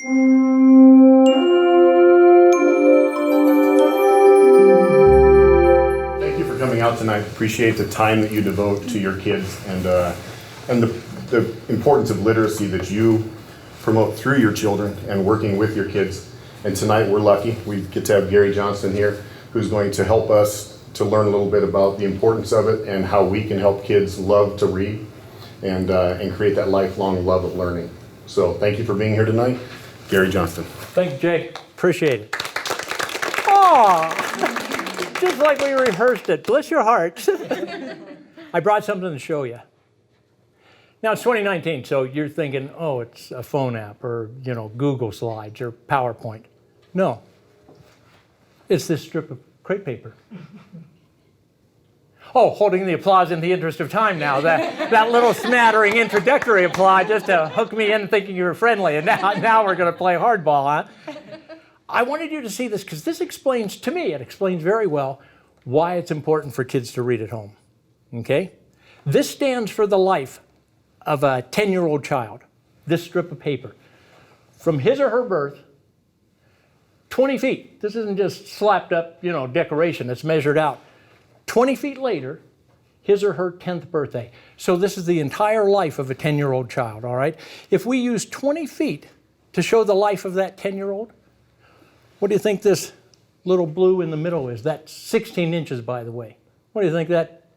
Thank you for coming out tonight. Appreciate the time that you devote to your kids and the importance of literacy that you promote through your children and working with your kids. And tonight we're lucky. We get to have Gary Johnston here, who's going to help us to learn a little bit about the importance of it and how we can help kids love to read and create that lifelong love of learning. So thank you for being here tonight. Gary Johnston. Thank you, Jay. Appreciate it. Oh, just like we rehearsed it. Bless your hearts. I brought something to show you. Now it's 2019, so you're thinking, oh, it's a phone app or, Google Slides or PowerPoint. No. It's this strip of crepe paper. Oh, holding the applause in the interest of time now. That little smattering introductory applause just to hook me in thinking you were friendly. And now we're going to play hardball, huh? I wanted you to see this because this explains, to me, it explains very well why it's important for kids to read at home. Okay? This stands for the life of a 10-year-old child, this strip of paper. From his or her birth, 20 feet. This isn't just slapped up, decoration. It's measured out. 20 feet later, his or her 10th birthday. So this is the entire life of a 10-year-old child, all right? If we use 20 feet to show the life of that 10-year-old, what do you think this little blue in the middle is? That's 16 inches, by the way. What do you think that?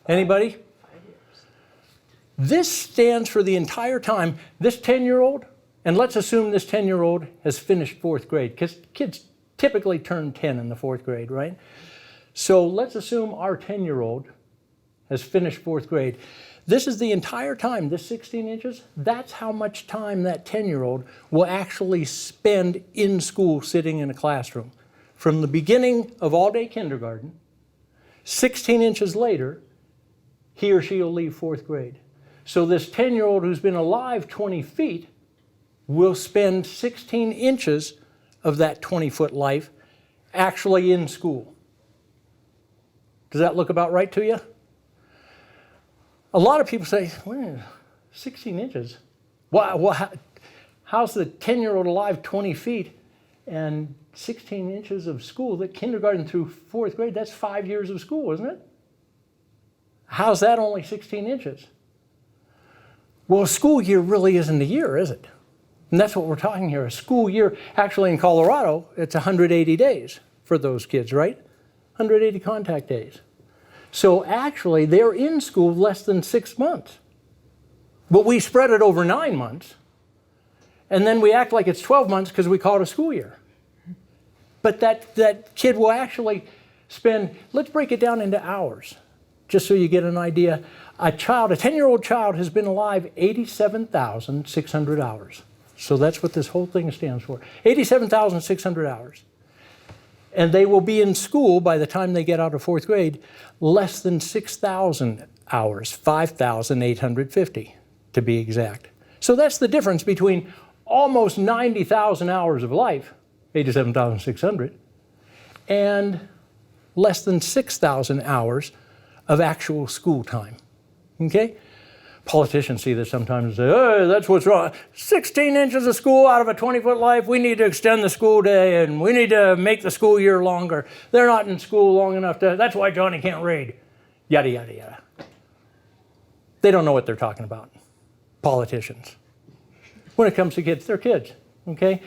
Anybody? This stands for the entire time. This 10-year-old, and let's assume this 10-year-old has finished 4th grade, because kids typically turn 10 in the 4th grade, right? So let's assume our 10-year-old has finished 4th grade. This is the entire time, this 16 inches, that's how much time that 10-year-old will actually spend in school sitting in a classroom. From the beginning of all-day kindergarten, 16 inches later, he or she will leave 4th grade. So this 10-year-old who's been alive 20 feet will spend 16 inches of that 20-foot life actually in school. Does that look about right to you? A lot of people say, well, 16 inches? How's the 10-year-old alive 20 feet and 16 inches of school? That kindergarten through 4th grade, that's 5 years of school, isn't it? How's that only 16 inches? Well, a school year really isn't a year, is it? And that's what we're talking here. A school year, actually in Colorado, it's 180 days for those kids, right? 180 contact days. So actually, they're in school less than 6 months. But we spread it over 9 months. And then we act like it's 12 months because we call it a school year. But that kid will actually spend, let's break it down into hours, just so you get an idea. A 10-year-old child has been alive 87,600 hours. So that's what this whole thing stands for. 87,600 hours. And they will be in school by the time they get out of 4th grade less than 6,000 hours, 5,850 to be exact. So that's the difference between almost 90,000 hours of life, 87,600, and less than 6,000 hours of actual school time. Okay? Politicians see this sometimes and say, hey, that's what's wrong. 16 inches of school out of a 20-foot life. We need to extend the school day and we need to make the school year longer. They're not in school long enough to, that's why Johnny can't read. Yada, yada, yada. They don't know what they're talking about. Politicians. When it comes to kids, they're kids. Okay?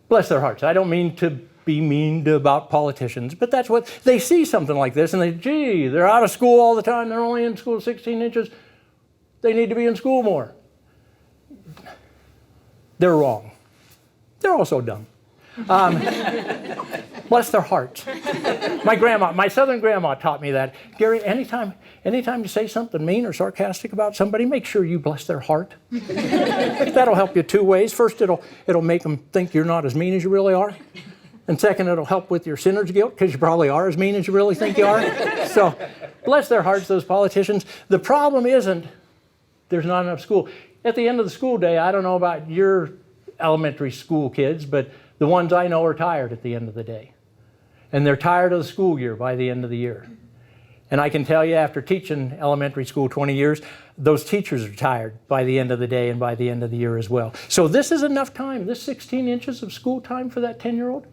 Bless their hearts. I don't mean to be mean about politicians, but that's what, they see something like this and they, gee, they're out of school all the time. They're only in school 16 inches. They need to be in school more. They're wrong. They're also dumb. Bless their hearts. My Southern grandma taught me that. Gary, anytime you say something mean or sarcastic about somebody, make sure you bless their heart. That'll help you 2 ways. First, it'll make them think you're not as mean as you really are. And second, it'll help with your sinner's guilt because you probably are as mean as you really think you are. So bless their hearts, those politicians. The problem isn't there's not enough school. At the end of the school day, I don't know about your elementary school kids, but the ones I know are tired at the end of the day. And they're tired of the school year by the end of the year. And I can tell you, after teaching elementary school 20 years, those teachers are tired by the end of the day and by the end of the year as well. So this is enough time, this 16 inches of school time for that 10-year-old,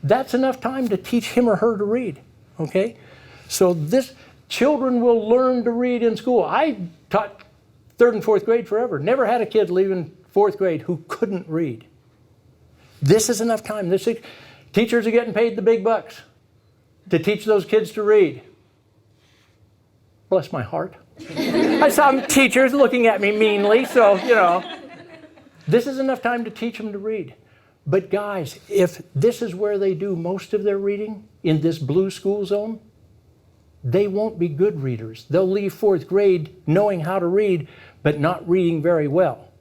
that's enough time to teach him or her to read, okay? So children will learn to read in school. I taught 3rd and 4th grade forever. Never had a kid leaving 4th grade who couldn't read. This is enough time. Teachers are getting paid the big bucks to teach those kids to read. Bless my heart. I saw some teachers looking at me meanly, so, this is enough time to teach them to read. But guys, if this is where they do most of their reading, in this blue school zone, they won't be good readers. They'll leave 4th grade knowing how to read, but not reading very well.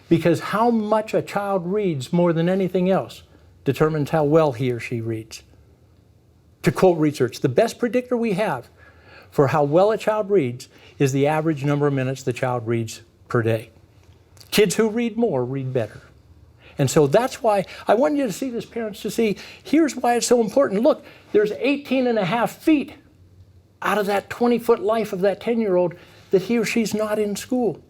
Because how much a child reads more than anything else determines how well he or she reads. To quote research, the best predictor we have for how well a child reads is the average number of minutes the child reads per day. Kids who read more read better. And so that's why I want you to see this, parents, to see, here's why it's so important. Look, there's 18.5 feet out of that 20-foot life of that 10-year-old that he or she's not in school.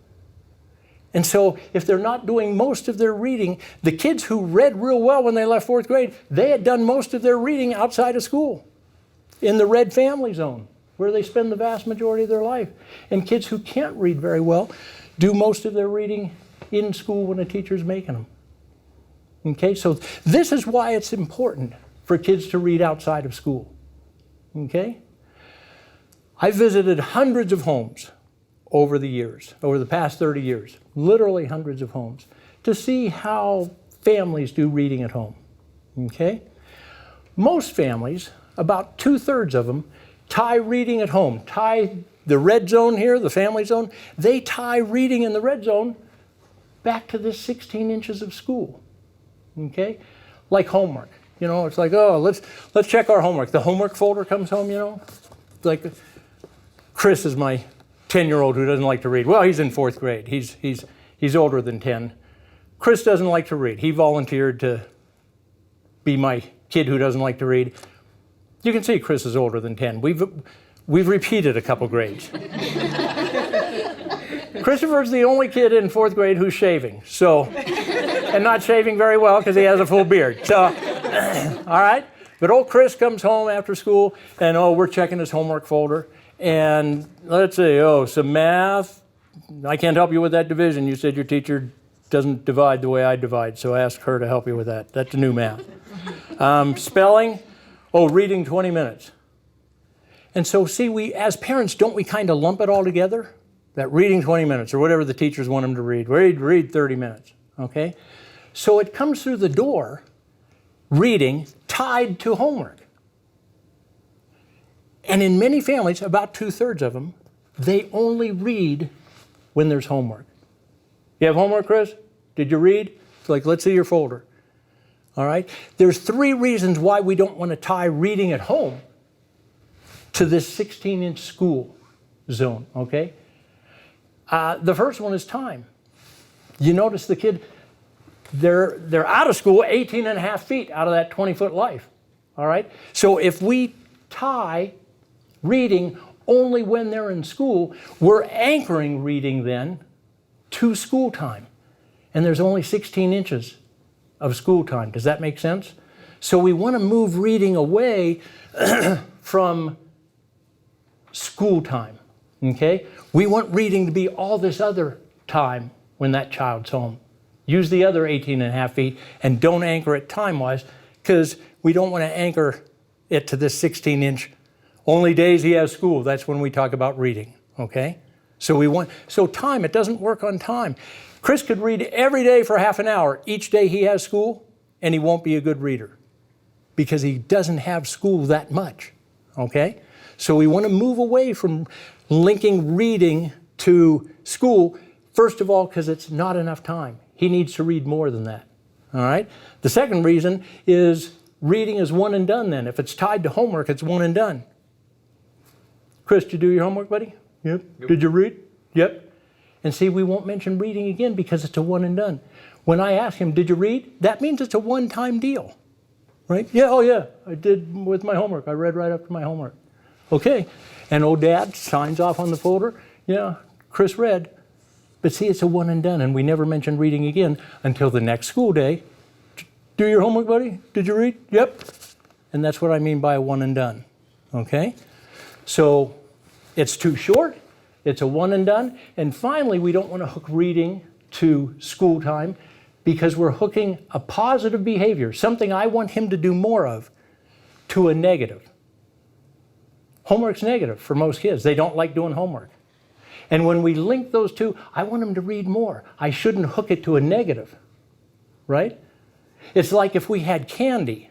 And so if they're not doing most of their reading, the kids who read real well when they left 4th grade, they had done most of their reading outside of school, in the red family zone, where they spend the vast majority of their life. And kids who can't read very well do most of their reading in school when a teacher's making them. Okay, so this is why it's important for kids to read outside of school. Okay? I visited hundreds of homes over the years, over the past 30 years, literally hundreds of homes, to see how families do reading at home. Okay? Most families, about 2/3 of them, tie reading at home, tie the red zone here, the family zone, they tie reading in the red zone back to this 16 inches of school. Okay? Like homework. It's like, oh, let's check our homework. The homework folder comes home, like Chris is my 10-year-old who doesn't like to read. Well, he's in 4th grade. He's older than 10. Chris doesn't like to read. He volunteered to be my kid who doesn't like to read. You can see Chris is older than 10. We've repeated a couple grades. Christopher's the only kid in 4th grade who's shaving, and not shaving very well because he has a full beard. So, all right. But old Chris comes home after school, and we're checking his homework folder. And let's see, some math. I can't help you with that division. You said your teacher doesn't divide the way I divide, so ask her to help you with that. That's new math. Spelling, reading 20 minutes. And so see, we as parents, don't we kind of lump it all together? That reading 20 minutes or whatever the teachers want them to read. Read 30 minutes, okay? So it comes through the door, reading tied to homework. And in many families, about 2/3 of them, they only read when there's homework. You have homework, Chris? Did you read? It's like, let's see your folder. All right? There's 3 reasons why we don't want to tie reading at home to this 16-inch school zone, okay? The first one is time. You notice the kid, they're out of school 18.5 feet out of that 20-foot life, all right? So if we tie reading only when they're in school, we're anchoring reading then to school time. And there's only 16 inches of school time. Does that make sense? So we want to move reading away from school time, okay? We want reading to be all this other time when that child's home. Use the other 18.5 feet and don't anchor it time-wise, because we don't want to anchor it to this 16-inch. Only days he has school, that's when we talk about reading, okay? So time, it doesn't work on time. Chris could read every day for half an hour each day he has school, and he won't be a good reader because he doesn't have school that much, okay? So we want to move away from linking reading to school, first of all, because it's not enough time. He needs to read more than that, all right? The second reason is reading is one and done then. If it's tied to homework, it's one and done. Chris, did you do your homework, buddy? Yep. Did you read? Yep. And see, we won't mention reading again because it's a one and done. When I ask him, did you read? That means it's a one-time deal, right? Yeah, I did with my homework. I read right up to my homework. Okay. And old dad signs off on the folder. Yeah, Chris read, but see, it's a one and done, and we never mention reading again until the next school day. Do your homework, buddy? Did you read? Yep. And that's what I mean by a one and done, okay? So it's too short, it's a one and done, and finally, we don't want to hook reading to school time because we're hooking a positive behavior, something I want him to do more of, to a negative. Homework's negative for most kids. They don't like doing homework. And when we link those two, I want them to read more. I shouldn't hook it to a negative, right? It's like if we had candy.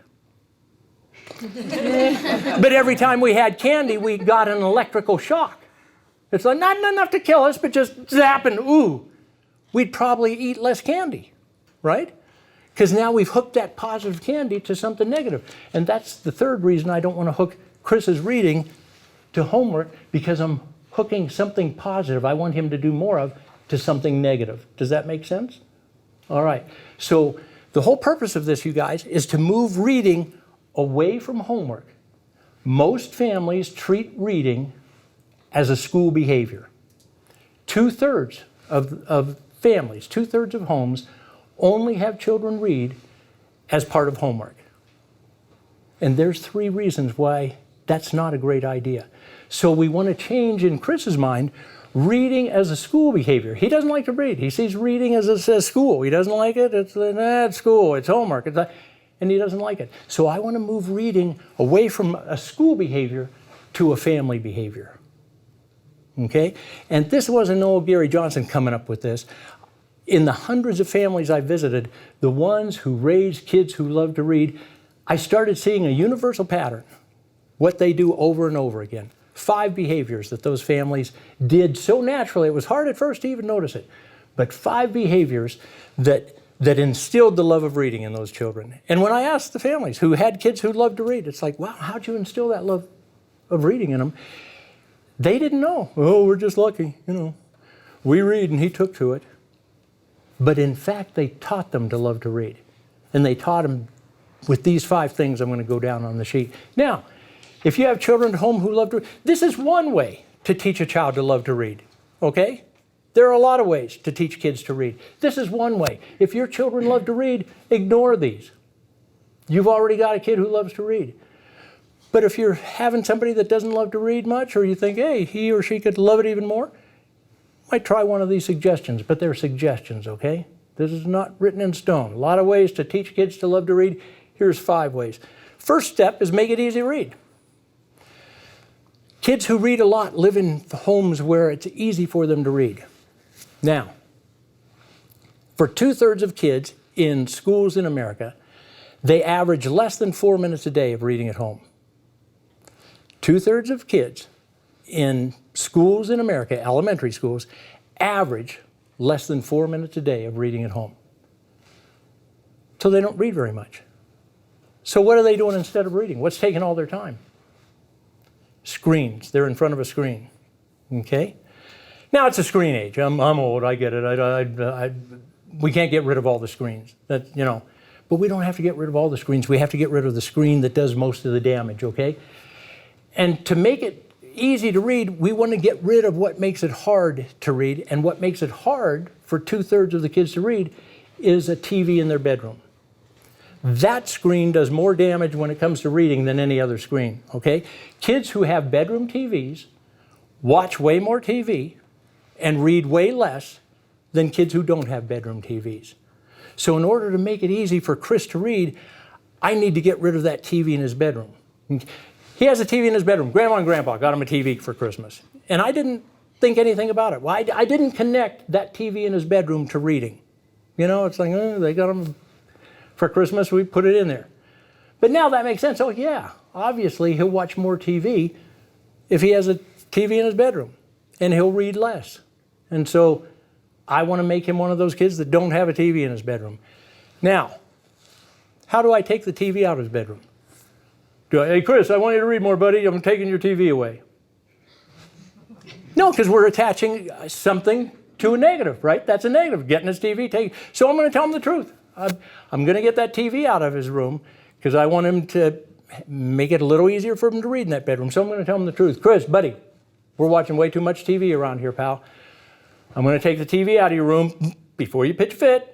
But every time we had candy, we got an electrical shock. It's like not enough to kill us, but just zap and ooh. We'd probably eat less candy, right? Because now we've hooked that positive candy to something negative. And that's the third reason I don't want to hook Chris's reading to homework, because I'm hooking something positive I want him to do more of to something negative. Does that make sense? All right. So the whole purpose of this, you guys, is to move reading away from homework. Most families treat reading as a school behavior. 2/3 of families, 2/3 of homes only have children read as part of homework. And there's 3 reasons why that's not a great idea. So we want to change in Chris's mind reading as a school behavior. He doesn't like to read. He sees reading as school. He doesn't like it. It's school. It's homework. And he doesn't like it. So I want to move reading away from a school behavior to a family behavior. Okay? And this wasn't old Gary Johnston coming up with this. In the hundreds of families I visited, the ones who raised kids who love to read, I started seeing a universal pattern, what they do over and over again. 5 behaviors that those families did so naturally. It was hard at first to even notice it. But 5 behaviors that instilled the love of reading in those children. And when I asked the families who had kids who loved to read, it's like, wow, how'd you instill that love of reading in them? They didn't know. Oh, we're just lucky, We read and he took to it. But in fact, they taught them to love to read. And they taught them with these 5 things I'm going to go down on the sheet. Now, if you have children at home who love to read, this is one way to teach a child to love to read, okay? There are a lot of ways to teach kids to read. This is one way. If your children love to read, ignore these. You've already got a kid who loves to read. But if you're having somebody that doesn't love to read much, or you think, hey, he or she could love it even more, might try one of these suggestions, but they're suggestions, okay? This is not written in stone. A lot of ways to teach kids to love to read. Here's 5 ways. First step is make it easy to read. Kids who read a lot live in homes where it's easy for them to read. Now, for 2/3 of kids in schools in America, they average less than 4 minutes a day of reading at home. 2/3 of kids in schools in America, elementary schools, average less than 4 minutes a day of reading at home. So they don't read very much. So what are they doing instead of reading? What's taking all their time? Screens. They're in front of a screen. Okay? Now it's a screen age. I'm old. I get it. We can't get rid of all the screens. But we don't have to get rid of all the screens. We have to get rid of the screen that does most of the damage. Okay? And to make it easy to read, we want to get rid of what makes it hard to read. And what makes it hard for 2/3 of the kids to read is a TV in their bedroom. That screen does more damage when it comes to reading than any other screen, okay? Kids who have bedroom TVs watch way more TV and read way less than kids who don't have bedroom TVs. So in order to make it easy for Chris to read, I need to get rid of that TV in his bedroom. He has a TV in his bedroom. Grandma and Grandpa got him a TV for Christmas. And I didn't think anything about it. Well, I didn't connect that TV in his bedroom to reading. It's like, they got him for Christmas, we put it in there. But now that makes sense. Oh yeah, obviously he'll watch more TV if he has a TV in his bedroom, and he'll read less. And so I want to make him one of those kids that don't have a TV in his bedroom. Now, how do I take the TV out of his bedroom? Hey Chris, I want you to read more, buddy. I'm taking your TV away. No, because we're attaching something to a negative, right? That's a negative, getting his TV. So I'm going to tell him the truth. I'm going to get that TV out of his room because I want him to make it a little easier for him to read in that bedroom. So I'm going to tell him the truth. Chris, buddy, we're watching way too much TV around here, pal. I'm going to take the TV out of your room before you pitch a fit.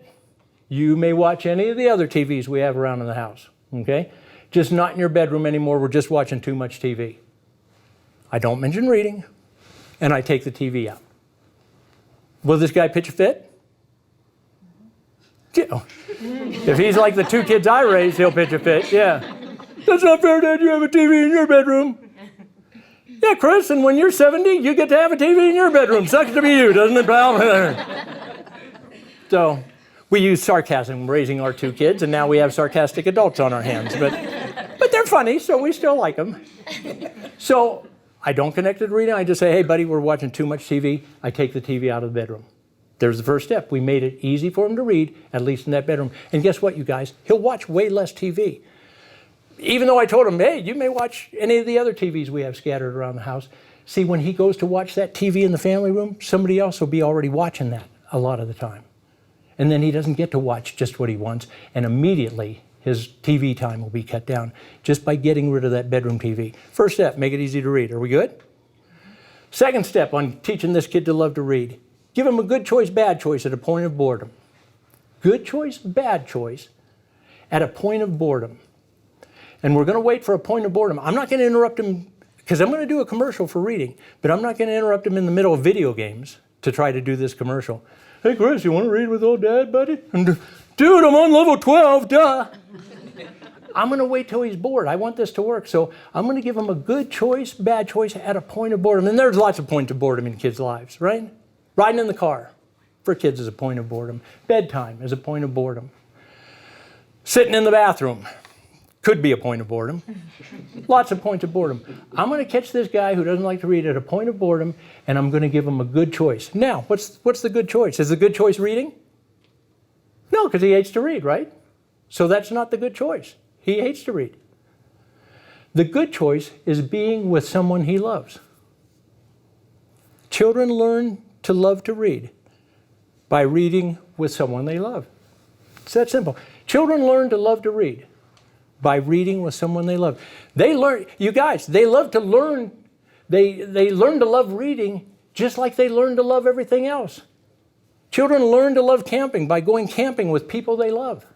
You may watch any of the other TVs we have around in the house, okay? Just not in your bedroom anymore. We're just watching too much TV. I don't mention reading, and I take the TV out. Will this guy pitch a fit? Yeah. If he's like the two kids I raised, he'll pitch a fit, yeah. That's not fair, Dad. You have a TV in your bedroom. Yeah, Chris, and when you're 70, you get to have a TV in your bedroom. Sucks to be you, doesn't it, pal? So we use sarcasm raising our two kids, and now we have sarcastic adults on our hands. But they're funny, so we still like them. So I don't connect it to reading. I just say, hey, buddy, we're watching too much TV. I take the TV out of the bedroom. There's the first step. We made it easy for him to read, at least in that bedroom. And guess what, you guys? He'll watch way less TV. Even though I told him, hey, you may watch any of the other TVs we have scattered around the house. See, when he goes to watch that TV in the family room, somebody else will be already watching that a lot of the time. And then he doesn't get to watch just what he wants, and immediately his TV time will be cut down just by getting rid of that bedroom TV. First step, make it easy to read. Are we good? Second step on teaching this kid to love to read, give him a good choice, bad choice at a point of boredom. Good choice, bad choice at a point of boredom. And we're going to wait for a point of boredom. I'm not going to interrupt him, because I'm going to do a commercial for reading, but I'm not going to interrupt him in the middle of video games to try to do this commercial. Hey, Chris, you want to read with old Dad, buddy? Dude, I'm on level 12, duh. I'm going to wait till he's bored. I want this to work, so I'm going to give him a good choice, bad choice at a point of boredom. And there's lots of points of boredom in kids' lives, right? Riding in the car for kids is a point of boredom. Bedtime is a point of boredom. Sitting in the bathroom could be a point of boredom. Lots of points of boredom. I'm going to catch this guy who doesn't like to read at a point of boredom, and I'm going to give him a good choice. Now, what's the good choice? Is the good choice reading? No, because he hates to read, right? So that's not the good choice. He hates to read. The good choice is being with someone he loves. Children learn to love to read by reading with someone they love. It's that simple. Children learn to love to read by reading with someone they love. They learn, you guys, they love to learn. They learn to love reading just like they learn to love everything else. Children learn to love camping by going camping with people they love.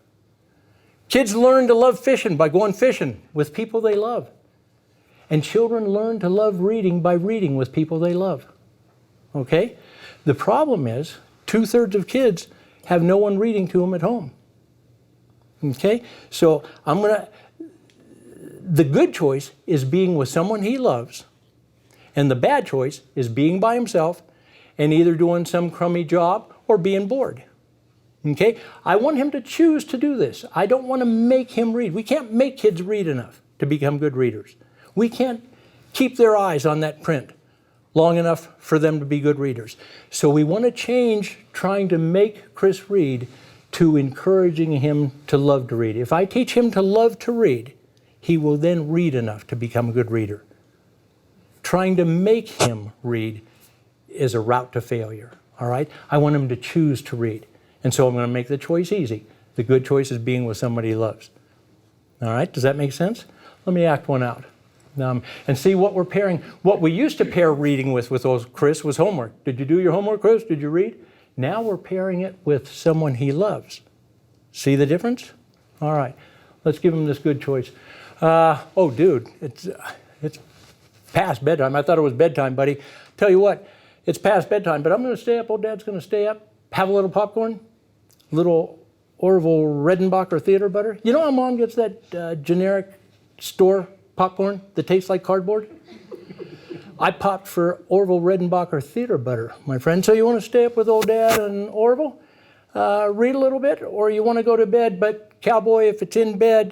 Kids learn to love fishing by going fishing with people they love. And children learn to love reading by reading with people they love. Okay? The problem is 2/3 of kids have no one reading to them at home. Okay? So the good choice is being with someone he loves. And the bad choice is being by himself and either doing some crummy job or being bored. Okay? I want him to choose to do this. I don't want to make him read. We can't make kids read enough to become good readers. We can't keep their eyes on that print long enough for them to be good readers. So we want to change trying to make Chris read to encouraging him to love to read. If I teach him to love to read, he will then read enough to become a good reader. Trying to make him read is a route to failure, all right? I want him to choose to read. And so I'm going to make the choice easy. The good choice is being with somebody he loves. All right, does that make sense? Let me act one out. And see what we're pairing. What we used to pair reading with those, Chris, was homework. Did you do your homework, Chris? Did you read? Now we're pairing it with someone he loves. See the difference? All right, let's give him this good choice. Oh, dude, it's past bedtime. I thought it was bedtime, buddy. Tell you what, it's past bedtime, but I'm going to stay up. Old Dad's going to stay up, have a little popcorn, little Orville Redenbacher theater butter. You know how Mom gets that generic store popcorn that tastes like cardboard? I popped for Orville Redenbacher theater butter, my friend. So you want to stay up with old Dad and Orville, read a little bit, or you want to go to bed, but cowboy, if it's in bed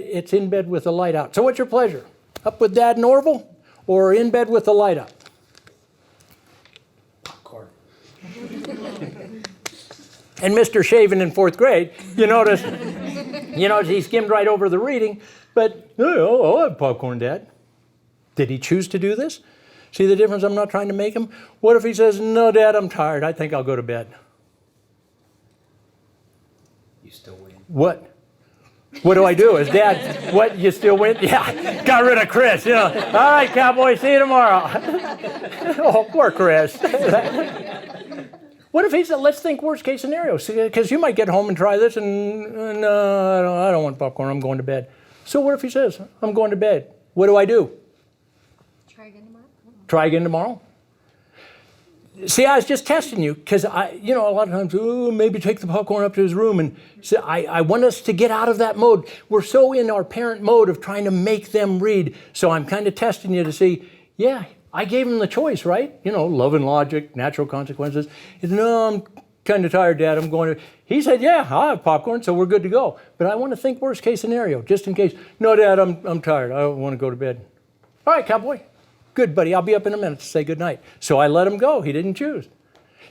with the light out. So what's your pleasure? Up with Dad and Orville, or in bed with the light out? Popcorn. And Mr. Shaven in 4th grade, you notice he skimmed right over the reading, but I'll have popcorn, Dad. Did he choose to do this? See the difference? I'm not trying to make him. What if he says, no, Dad, I'm tired. I think I'll go to bed. You still win. What? What do I do? Is Dad, what, you still win? Yeah, got rid of Chris. All right, cowboy, see you tomorrow. Oh, poor Chris. What if he said, let's think worst case scenario, because you might get home and try this and I don't want popcorn, I'm going to bed. So what if he says, I'm going to bed? What do? Try again tomorrow. Try again tomorrow? See, I was just testing you because a lot of times, maybe take the popcorn up to his room. And so I want us to get out of that mode. We're so in our parent mode of trying to make them read. So I'm kind of testing you to see, yeah, I gave him the choice, right? Love and logic, natural consequences. He said, no, I'm kind of tired, Dad. I'm going to. He said, yeah, I'll have popcorn, so we're good to go. But I want to think worst case scenario, just in case. No, Dad, I'm tired. I want to go to bed. All right, cowboy. Good, buddy. I'll be up in a minute to say goodnight. So I let him go. He didn't choose.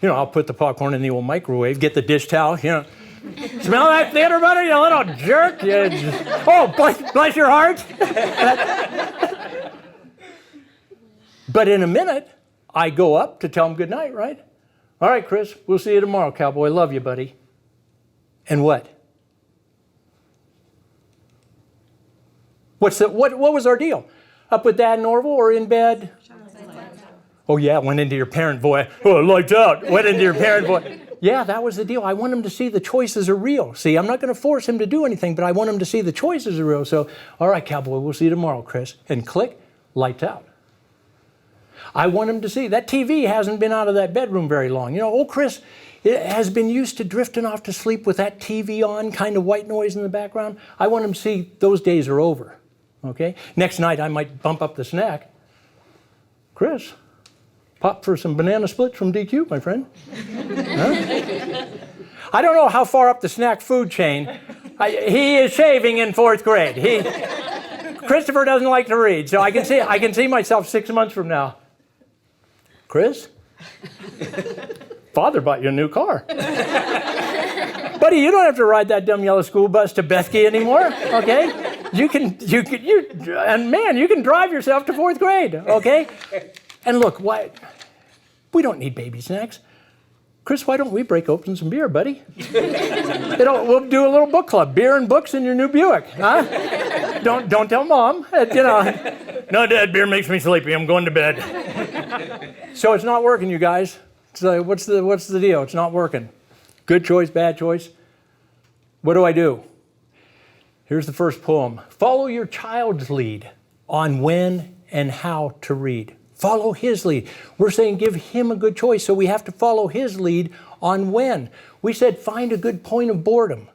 I'll put the popcorn in the old microwave, get the dish towel, Smell that theater butter, you little jerk? Bless your heart. But in a minute, I go up to tell him goodnight, right? All right, Chris, we'll see you tomorrow, cowboy. Love you, buddy. And what? What was our deal? Up with Dad in Orville or in bed? Oh, yeah, went into your parent voice. Oh, lights out. Went into your parent voice. Yeah, that was the deal. I want him to see the choices are real. See, I'm not going to force him to do anything, but I want him to see the choices are real. So, all right, cowboy, we'll see you tomorrow, Chris. And click, lights out. I want him to see. That TV hasn't been out of that bedroom very long. Old Chris has been used to drifting off to sleep with that TV on, kind of white noise in the background. I want him to see those days are over. Okay? Next night, I might bump up the snack. Chris, pop for some banana splits from DQ, my friend. Huh? I don't know how far up the snack food chain. He is shaving in 4th grade. Christopher doesn't like to read, so I can see myself 6 months from now. Chris, Father bought you a new car. Buddy, you don't have to ride that dumb yellow school bus to Bethke anymore, okay? You can drive yourself to 4th grade, okay? And look, we don't need baby snacks. Chris, why don't we break open some beer, buddy? We'll do a little book club, beer and books in your new Buick, huh? Don't tell Mom, No, Dad, beer makes me sleepy. I'm going to bed. So it's not working, you guys. So what's the deal? It's not working. Good choice, bad choice. What do? Here's the first poem. Follow your child's lead on when and how to read. Follow his lead. We're saying give him a good choice, so we have to follow his lead on when. We said find a good point of boredom.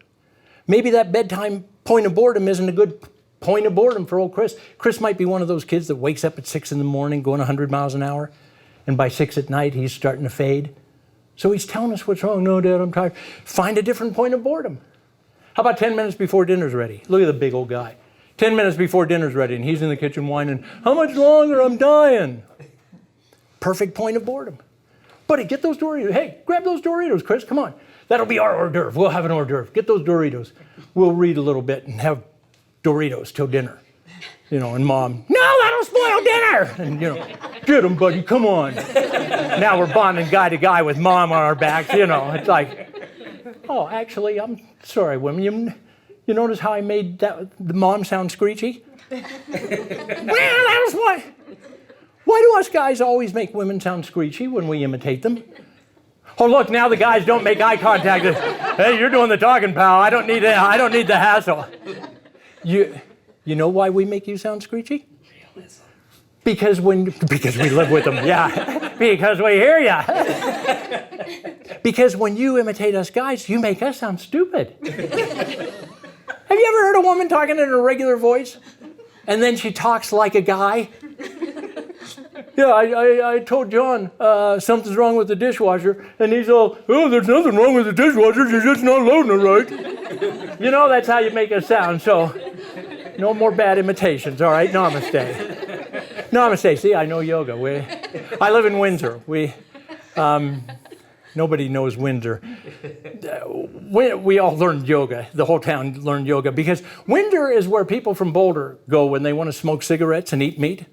Maybe that bedtime point of boredom isn't a good point of boredom for old Chris. Chris might be one of those kids that wakes up at 6 in the morning going 100 miles an hour, and by 6 at night he's starting to fade. So he's telling us what's wrong. No, Dad, I'm tired. Find a different point of boredom. How about 10 minutes before dinner's ready? Look at the big old guy. 10 minutes before dinner's ready, and he's in the kitchen whining, how much longer? I'm dying. Perfect point of boredom. Buddy, get those Doritos. Hey, grab those Doritos, Chris. Come on. That'll be our hors d'oeuvre. We'll have an hors d'oeuvre. Get those Doritos. We'll read a little bit and have Doritos till dinner. And Mom, no, that'll spoil dinner. And, get them, buddy. Come on. Now we're bonding guy to guy with Mom on our backs. It's like, oh, actually, I'm sorry, women. You notice how I made the Mom sound screechy? Well, that was what. Why do us guys always make women sound screechy when we imitate them? Oh, look, now the guys don't make eye contact. Hey, you're doing the talking, pal. I don't need the hassle. You know why we make you sound screechy? Because we live with them. Yeah. Because we hear ya. Because when you imitate us guys, you make us sound stupid. Have you ever heard a woman talking in a regular voice? And then she talks like a guy? Yeah, I told John something's wrong with the dishwasher, and he's all, oh, there's nothing wrong with the dishwasher, she's just not loading it right. That's how you make us sound, so no more bad imitations, all right? Namaste. Namaste. See, I know yoga. I live in Windsor. Nobody knows Windsor. We all learned yoga. The whole town learned yoga because Windsor is where people from Boulder go when they want to smoke cigarettes and eat meat.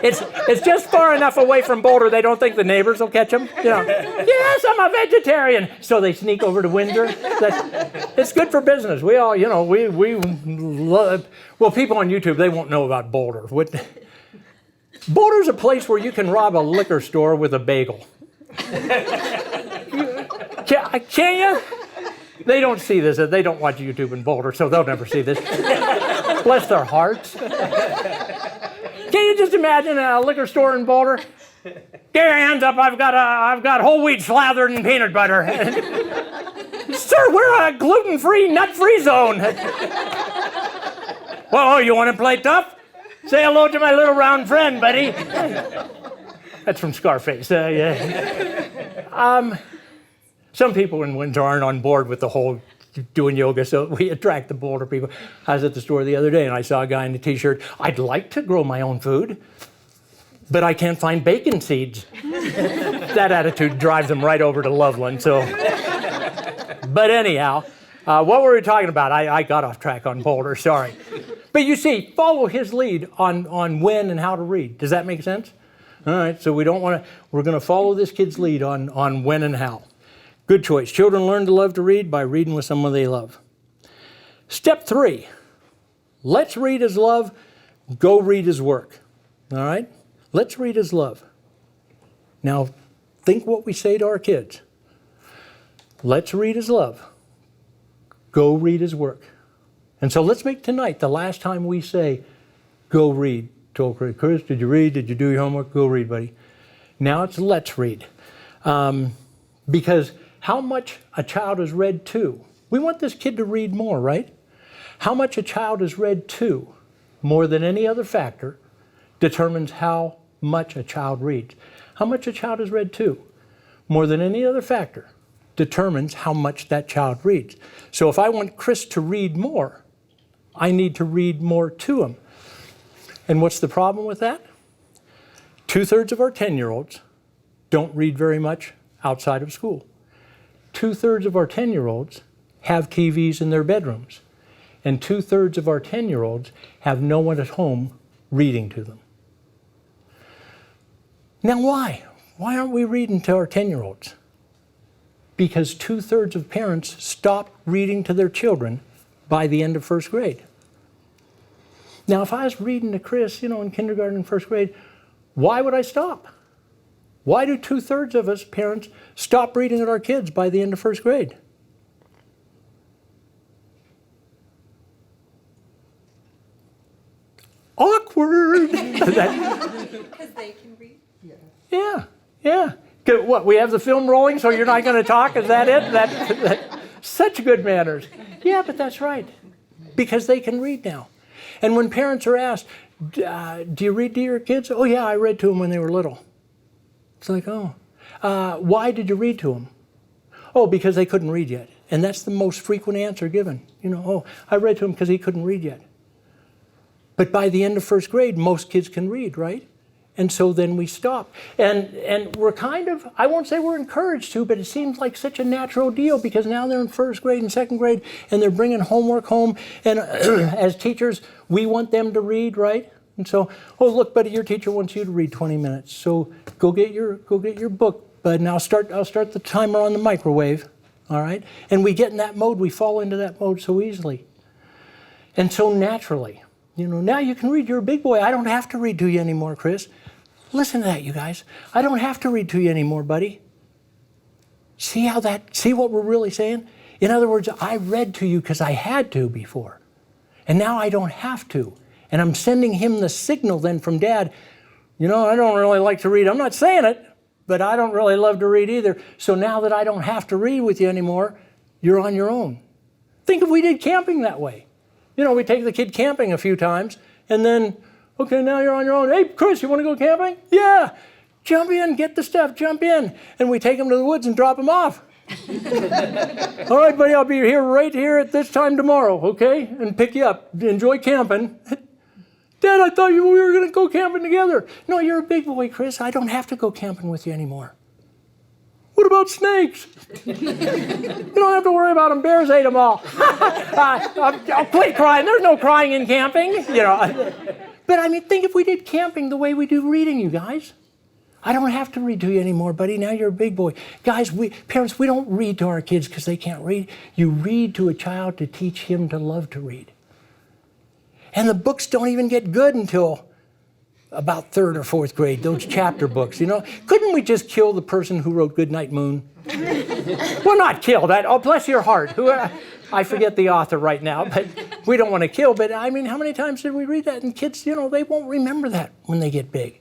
It's just far enough away from Boulder they don't think the neighbors will catch them. Yes, I'm a vegetarian. So they sneak over to Windsor. It's good for business. We all, we love. Well, people on YouTube, they won't know about Boulder. Boulder's a place where you can rob a liquor store with a bagel. Can you? They don't see this. They don't watch YouTube in Boulder, so they'll never see this. Bless their hearts. Can you just imagine a liquor store in Boulder? Get your hands up, I've got whole wheat slathered in peanut butter. Sir, we're a gluten-free, nut-free zone. Well, you want to play tough? Say hello to my little round friend, buddy. That's from Scarface. Yeah. Some people in Windsor aren't on board with the whole doing yoga, so we attract the Boulder people. I was at the store the other day and I saw a guy in a t-shirt. I'd like to grow my own food, but I can't find bacon seeds. That attitude drives them right over to Loveland. So, but anyhow, what were we talking about? I got off track on Boulder, sorry. But you see, follow his lead on when and how to read. Does that make sense? All right, so we're going to follow this kid's lead on when and how. Good choice. Children learn to love to read by reading with someone they love. Step 3, let's read as love, go read as work. All right? Let's read as love. Now, think what we say to our kids. Let's read as love, go read as work. And so let's make tonight the last time we say, go read. Told Chris, did you read? Did you do your homework? Go read, buddy. Now it's let's read. Because how much a child is read to, we want this kid to read more, right? How much a child is read to, more than any other factor, determines how much a child reads. How much a child is read to, more than any other factor, determines how much that child reads. So if I want Chris to read more, I need to read more to him. And what's the problem with that? 2/3 of our 10-year-olds don't read very much outside of school. 2/3 of our 10-year-olds have TVs in their bedrooms. And 2/3 of our 10-year-olds have no one at home reading to them. Now why? Why aren't we reading to our 10-year-olds? Because 2/3 of parents stop reading to their children by the end of first grade. Now, if I was reading to Chris, in kindergarten and first grade, why would I stop? Why do 2/3 of us parents stop reading at our kids by the end of first grade? Awkward. Because they can read. Yeah. What, we have the film rolling, so you're not going to talk? Is that it? Such good manners. Yeah, but that's right. Because they can read now. And when parents are asked, do you read to your kids? Oh, yeah, I read to them when they were little. It's like, oh. Why did you read to them? Oh, because they couldn't read yet. And that's the most frequent answer given. Oh, I read to him because he couldn't read yet. But by the end of first grade, most kids can read, right? And so then we stop. And we're kind of, I won't say we're encouraged to, but it seems like such a natural deal because now they're in first grade and second grade and they're bringing homework home. And as teachers, we want them to read, right? And so, oh, look, buddy, your teacher wants you to read 20 minutes. So go get your book, bud, and I'll start the timer on the microwave, all right? And we get in that mode, we fall into that mode so easily. And so naturally, now you can read, you're a big boy. I don't have to read to you anymore, Chris. Listen to that, you guys. I don't have to read to you anymore, buddy. See what we're really saying? In other words, I read to you because I had to before. And now I don't have to. And I'm sending him the signal then from Dad, I don't really like to read. I'm not saying it, but I don't really love to read either. So now that I don't have to read with you anymore, you're on your own. Think if we did camping that way. We take the kid camping a few times, and then, okay, now you're on your own. Hey, Chris, you want to go camping? Yeah. Jump in, get the stuff, jump in. And we take him to the woods and drop him off. All right, buddy, I'll be right here at this time tomorrow, okay? And pick you up. Enjoy camping. Dad, I thought we were going to go camping together. No, you're a big boy, Chris. I don't have to go camping with you anymore. What about snakes? You don't have to worry about them. Bears ate them all. I'll quit crying. There's no crying in camping. But think if we did camping the way we do reading, you guys. I don't have to read to you anymore, buddy. Now you're a big boy. Guys, parents, we don't read to our kids because they can't read. You read to a child to teach him to love to read. And the books don't even get good until about third or fourth grade, those chapter books, you know. Couldn't we just kill the person who wrote Goodnight Moon? Well, not kill that. Oh, bless your heart. I forget the author right now, but we don't want to kill. But I mean, how many times did we read that? And kids, you know, they won't remember that when they get big.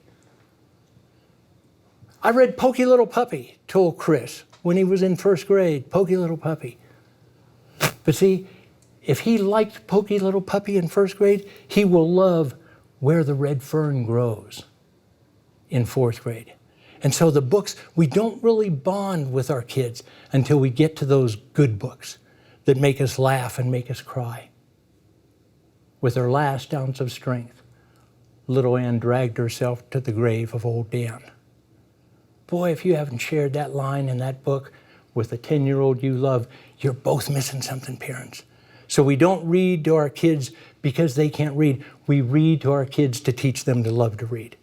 I read Pokey Little Puppy, told Chris, when he was in first grade. Pokey Little Puppy. But see, if he liked Pokey Little Puppy in first grade, he will love Where the Red Fern Grows in fourth grade. And so the books, we don't really bond with our kids until we get to those good books that make us laugh and make us cry. With her last ounce of strength, little Ann dragged herself to the grave of old Dan. Boy, if you haven't shared that line in that book with a 10-year-old you love, you're both missing something, parents. So we don't read to our kids because they can't read. We read to our kids to teach them to love to read.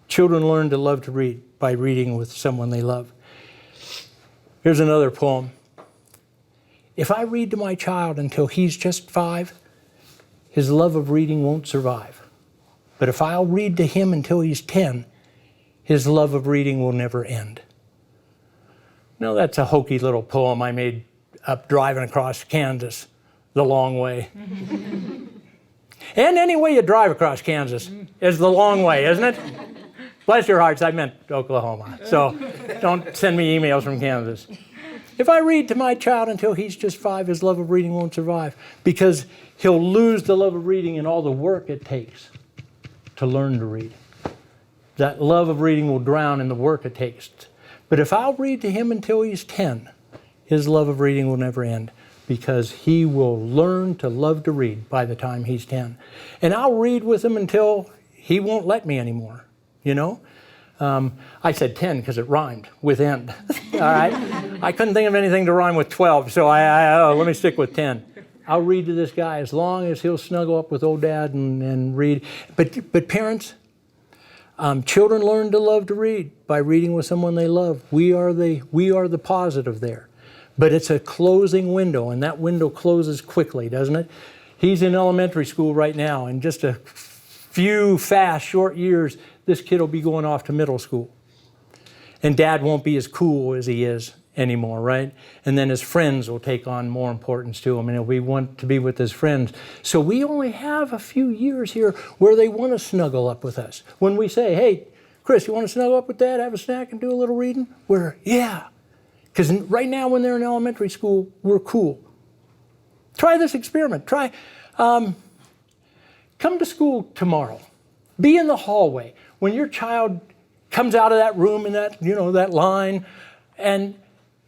Children learn to love to read by reading with someone they love. Here's another poem. If I read to my child until he's just 5, his love of reading won't survive. But if I'll read to him until he's 10, his love of reading will never end. Now that's a hokey little poem I made up driving across Kansas the long way. And any way you drive across Kansas is the long way, isn't it? Bless your hearts, I meant Oklahoma. So don't send me emails from Kansas. If I read to my child until he's just 5, his love of reading won't survive, because he'll lose the love of reading and all the work it takes to learn to read. That love of reading will drown in the work it takes. But if I'll read to him until he's 10, his love of reading will never end, because he will learn to love to read by the time he's 10. And I'll read with him until he won't let me anymore, you know? I said 10 because it rhymed with end, all right? I couldn't think of anything to rhyme with 12, so let me stick with 10. I'll read to this guy as long as he'll snuggle up with old dad and read. But parents, children learn to love to read by reading with someone they love. We are the positive there. But it's a closing window, and that window closes quickly, doesn't it? He's in elementary school right now, and just a few fast, short years, this kid will be going off to middle school. And dad won't be as cool as he is anymore, right? And then his friends will take on more importance to him, and he'll want to be with his friends. So we only have a few years here where they want to snuggle up with us. When we say, hey, Chris, you want to snuggle up with dad, have a snack, and do a little reading? We're, yeah. Because right now when they're in elementary school, we're cool. Try this experiment. Come to school tomorrow. Be in the hallway. When your child comes out of that room in that, that line, and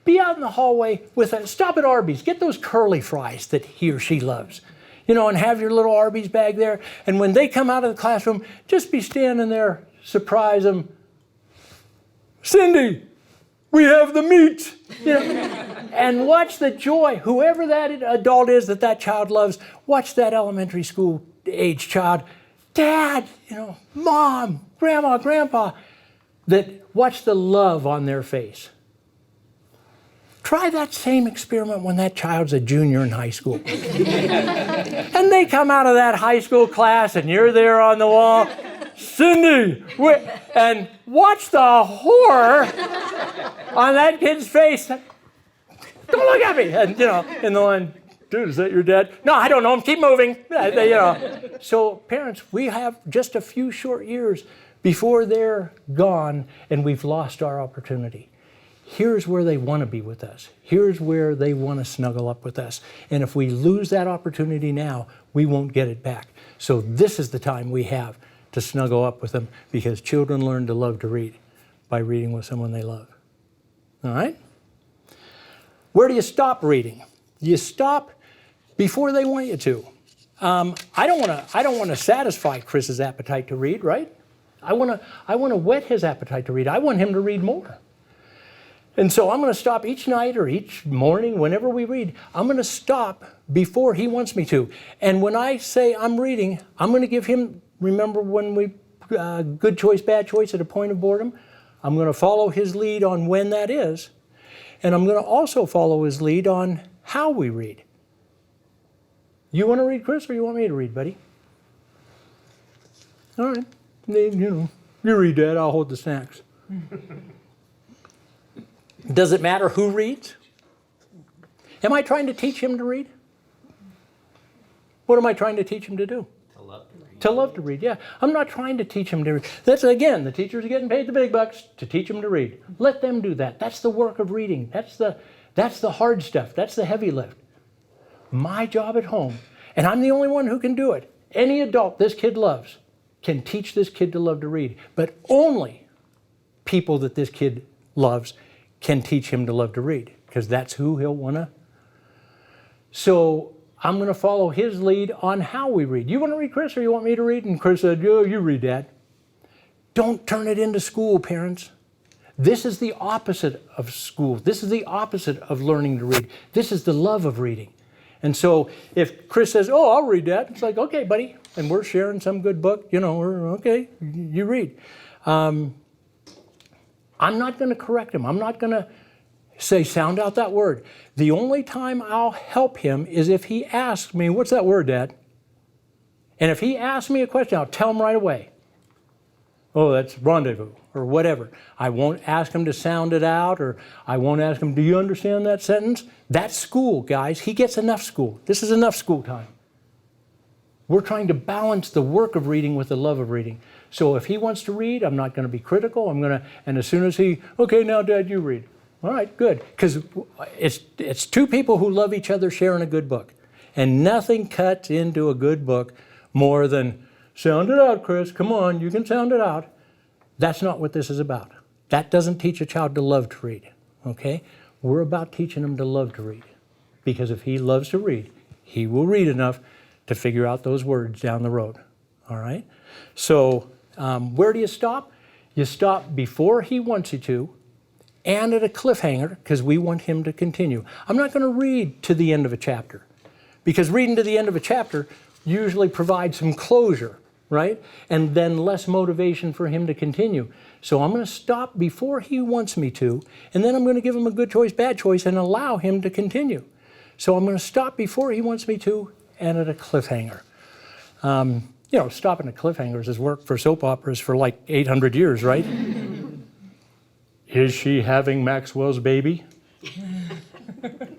be out in the hallway with them. Stop at Arby's. Get those curly fries that he or she loves. And have your little Arby's bag there. And when they come out of the classroom, just be standing there, surprise them. Cindy, we have the meat. And watch the joy. Whoever that adult is that child loves, watch that elementary school age child. Dad, Mom, Grandma, Grandpa, watch the love on their face. Try that same experiment when that child's a junior in high school. And they come out of that high school class and you're there on the wall. Cindy, and watch the horror on that kid's face. Don't look at me. And, in the line, dude, is that your dad? No, I don't know him. Keep moving. So parents, we have just a few short years before they're gone and we've lost our opportunity. Here's where they want to be with us. Here's where they want to snuggle up with us. And if we lose that opportunity now, we won't get it back. So this is the time we have to snuggle up with them, because children learn to love to read by reading with someone they love. All right? Where do you stop reading? You stop before they want you to. I don't want to satisfy Chris's appetite to read, right? I want to whet his appetite to read. I want him to read more. And so I'm going to stop each night or each morning, whenever we read, I'm going to stop before he wants me to. And when I say I'm reading, I'm going to give him, remember when we, good choice, bad choice at a point of boredom? I'm going to follow his lead on when that is. And I'm going to also follow his lead on how we read. You want to read, Chris, or you want me to read, buddy? All right. You read, Dad, I'll hold the snacks. Does it matter who reads? Am I trying to teach him to read? What am I trying to teach him to do? To love to read. To love to read, yeah. I'm not trying to teach him to read. That's, again, the teachers are getting paid the big bucks to teach them to read. Let them do that. That's the work of reading. That's the hard stuff. That's the heavy lift. My job at home, and I'm the only one who can do it. Any adult this kid loves can teach this kid to love to read. But only people that this kid loves can teach him to love to read, because that's who he'll want to. So I'm going to follow his lead on how we read. You want to read, Chris, or you want me to read? And Chris said, "Oh, you read, Dad." Don't turn it into school, parents. This is the opposite of school. This is the opposite of learning to read. This is the love of reading. And so if Chris says, "Oh, I'll read that," it's like, "Okay, buddy." And we're sharing some good book, we're, okay, you read. I'm not going to correct him. I'm not going to say, "Sound out that word." The only time I'll help him is if he asks me, "What's that word, Dad?" And if he asks me a question, I'll tell him right away. "Oh, that's rendezvous," or whatever. I won't ask him to sound it out, or I won't ask him, "Do you understand that sentence?" That's school, guys. He gets enough school. This is enough school time. We're trying to balance the work of reading with the love of reading. So if he wants to read, I'm not going to be critical. And as soon as "Okay, now, Dad, you read." All right, good. Because it's two people who love each other sharing a good book. And nothing cuts into a good book more than, "Sound it out, Chris. Come on, you can sound it out." That's not what this is about. That doesn't teach a child to love to read, okay? We're about teaching him to love to read. Because if he loves to read, he will read enough to figure out those words down the road, all right? So where do you stop? You stop before he wants you to, and at a cliffhanger, because we want him to continue. I'm not going to read to the end of a chapter, because reading to the end of a chapter usually provides some closure, right? And then less motivation for him to continue. So I'm going to stop before he wants me to, and then I'm going to give him a good choice, bad choice, and allow him to continue. So I'm going to stop before he wants me to, and at a cliffhanger. Stopping at cliffhangers has worked for soap operas for like 800 years, right? Is she having Maxwell's baby?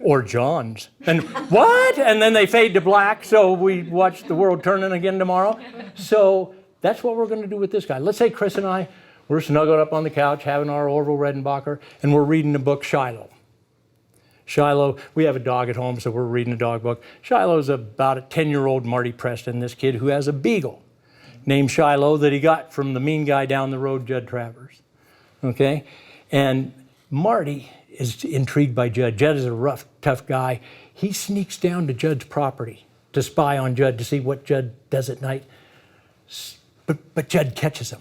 Or John's? And what? And then they fade to black, so we watch the world turning again tomorrow. So that's what we're going to do with this guy. Let's say Chris and I, we're snuggled up on the couch having our Orville Redenbacher, and we're reading the book Shiloh. Shiloh, we have a dog at home, so we're reading a dog book. Shiloh's about a 10-year-old Marty Preston, this kid who has a beagle named Shiloh that he got from the mean guy down the road, Judd Travers. Okay? And Marty is intrigued by Judd. Judd is a rough, tough guy. He sneaks down to Judd's property to spy on Judd, to see what Judd does at night. But Judd catches him.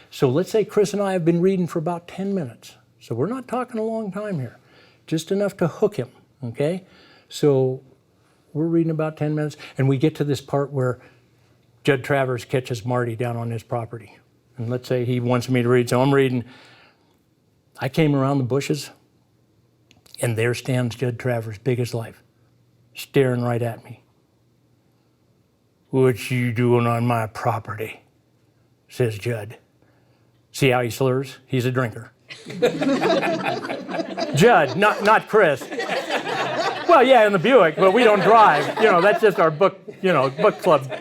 So let's say Chris and I have been reading for about 10 minutes. So we're not talking a long time here. Just enough to hook him, okay? So we're reading about 10 minutes, and we get to this part where Judd Travers catches Marty down on his property. And let's say he wants me to read, so I'm reading. I came around the bushes, and there stands Judd Travers, big as life, staring right at me. "What you doing on my property?" says Judd. See how he slurs? He's a drinker. Judd, not Chris. Well, yeah, in the Buick, but we don't drive. That's just our book club.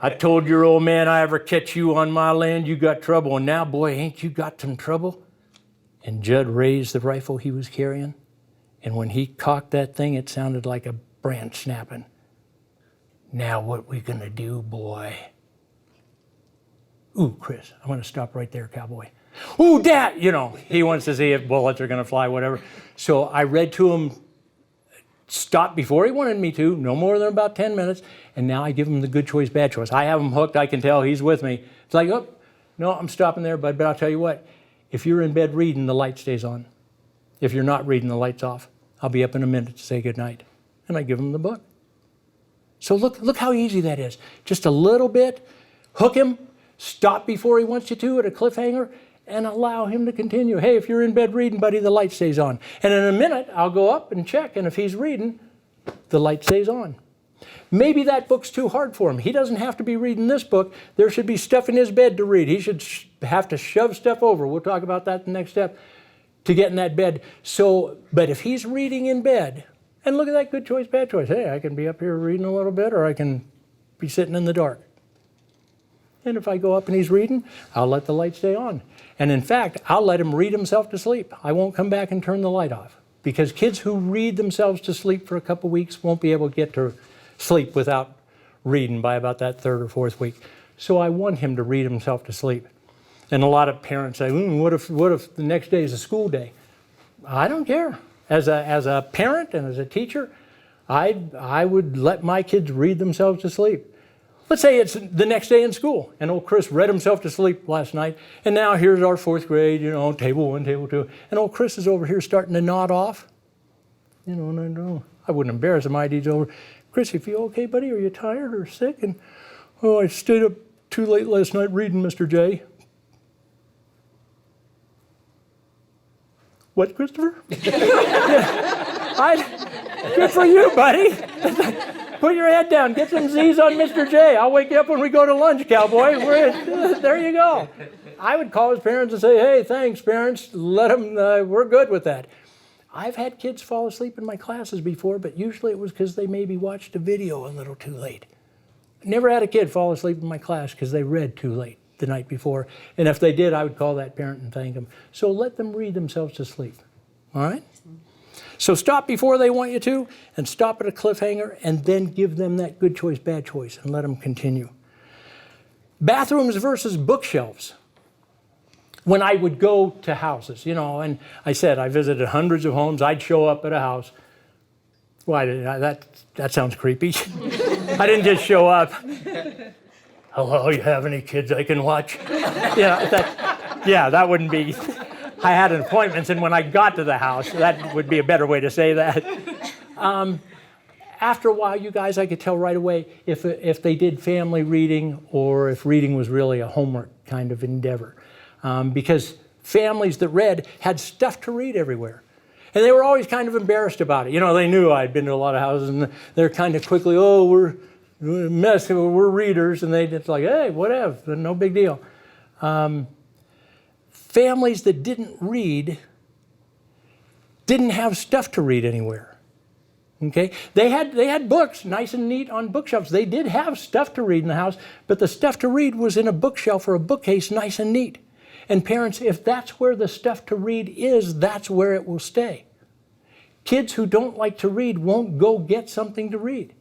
"I told your old man I ever catch you on my land, you got trouble, and now, boy, ain't you got some trouble?" And Judd raised the rifle he was carrying, and when he cocked that thing, it sounded like a branch snapping. "Now what we gonna do, boy?" "Ooh, Chris, I'm going to stop right there, cowboy." "Ooh, Dad!" He wants to see if bullets are going to fly, whatever. So I read to him, stop before he wanted me to, no more than about 10 minutes, and now I give him the good choice, bad choice. I have him hooked. I can tell he's with me. It's like, "Oh, no, I'm stopping there, bud, but I'll tell you what. If you're in bed reading, the light stays on. If you're not reading, the light's off. I'll be up in a minute to say goodnight." And I give him the book. So look how easy that is. Just a little bit, hook him, stop before he wants you to at a cliffhanger, and allow him to continue. "Hey, if you're in bed reading, buddy, the light stays on." And in a minute, I'll go up and check, and if he's reading, the light stays on. Maybe that book's too hard for him. He doesn't have to be reading this book. There should be stuff in his bed to read. He should have to shove stuff over. We'll talk about that in the next step, to get in that bed. So, but if he's reading in bed, and look at that good choice, bad choice. Hey, I can be up here reading a little bit, or I can be sitting in the dark. And if I go up and he's reading, I'll let the light stay on. And in fact, I'll let him read himself to sleep. I won't come back and turn the light off. Because kids who read themselves to sleep for a couple weeks won't be able to get to sleep without reading by about that third or fourth week. So I want him to read himself to sleep. And a lot of parents say, what if the next day is a school day? I don't care. As a parent and as a teacher, I would let my kids read themselves to sleep. Let's say it's the next day in school, and old Chris read himself to sleep last night, and now here's our fourth grade, table 1, table 2, and old Chris is over here starting to nod off. And I wouldn't embarrass him. He's over, Chris, you feel okay, buddy? Are you tired or sick? And, I stayed up too late last night reading, Mr. J. What, Christopher? Good for you, buddy. Put your head down. Get some Z's on Mr. J. I'll wake you up when we go to lunch, cowboy. There you go. I would call his parents and say, hey, thanks, parents. Let them, we're good with that. I've had kids fall asleep in my classes before, but usually it was because they maybe watched a video a little too late. Never had a kid fall asleep in my class because they read too late the night before. And if they did, I would call that parent and thank them. So let them read themselves to sleep. All right? So stop before they want you to, and stop at a cliffhanger, and then give them that good choice, bad choice, and let them continue. Bathrooms versus bookshelves. When I would go to houses, and I said I visited hundreds of homes, I'd show up at a house. Why did that sounds creepy. I didn't just show up. Hello, you have any kids I can watch? That wouldn't be. I had appointments, and when I got to the house, that would be a better way to say that. After a while, you guys, I could tell right away if they did family reading or if reading was really a homework kind of endeavor. Because families that read had stuff to read everywhere. And they were always kind of embarrassed about it. They knew I'd been to a lot of houses, and they're kind of quickly, we're readers, and they just like, hey, whatever, no big deal. Families that didn't read didn't have stuff to read anywhere. Okay? They had books nice and neat on bookshelves. They did have stuff to read in the house, but the stuff to read was in a bookshelf or a bookcase nice and neat. And parents, if that's where the stuff to read is, that's where it will stay. Kids who don't like to read won't go get something to read.